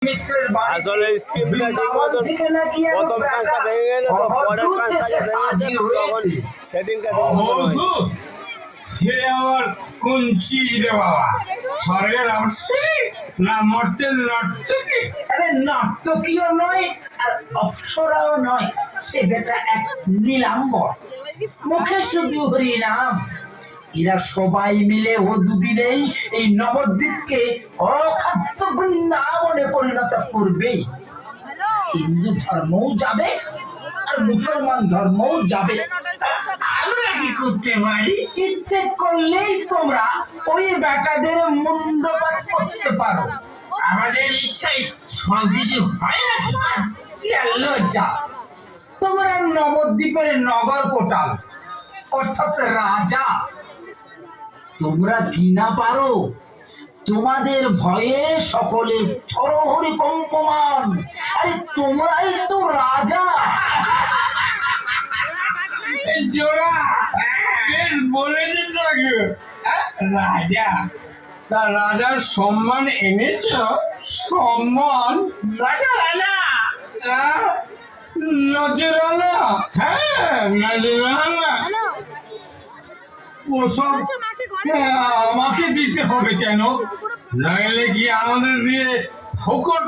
আসলে স্কিমটা ঠিক মতন প্রথম কাজটা ভেঙে গেল তো পরের কাজটা ভেঙে তখন সেটিংটা ঠিক মতন হয়নি। সে আবার কুঞ্চি রে বাবা, স্বর্গের অবশ্যই না মর্তের নর্তকী। আরে নর্তকীও নয় আর অপ্সরাও নয়, সে বেটা এক নীলাম্বর, মুখে শুধু হরিনাম। এরা সবাই মিলে ও দুদিনেই এই নবদ্বীপকে অখাদ্য বৃন্দাবনে পরিণত করবে। হিন্দু ধর্মও যাবে আর মুসলমান ধর্মও যাবে। আমরা কি করতে পারি? ইচ্ছে করলেই তোমরা ওই বেটাদের মুন্ডপাত করতে পারো। আমাদের ইচ্ছাই সব কিছু হয় নাকি? লজ্জা, তোমরা নবদ্বীপের নগর কোটাল অর্থাৎ রাজা, তোমরা কি না পারো? তোমাদের ভয়ে সকলে থরহরি কম্পমান। আরে তোমরাই তো রাজা। জোড়া বেশ বলেছে চাকু। রাজা, তা রাজার সম্মান এনেছ? সম্মান? রাজা রাজা নজরানা, হ্যাঁ নজরানা। ওসব আমাকে দিতে হবে কেন? নইলে কি আমাদের দিয়ে ফোকট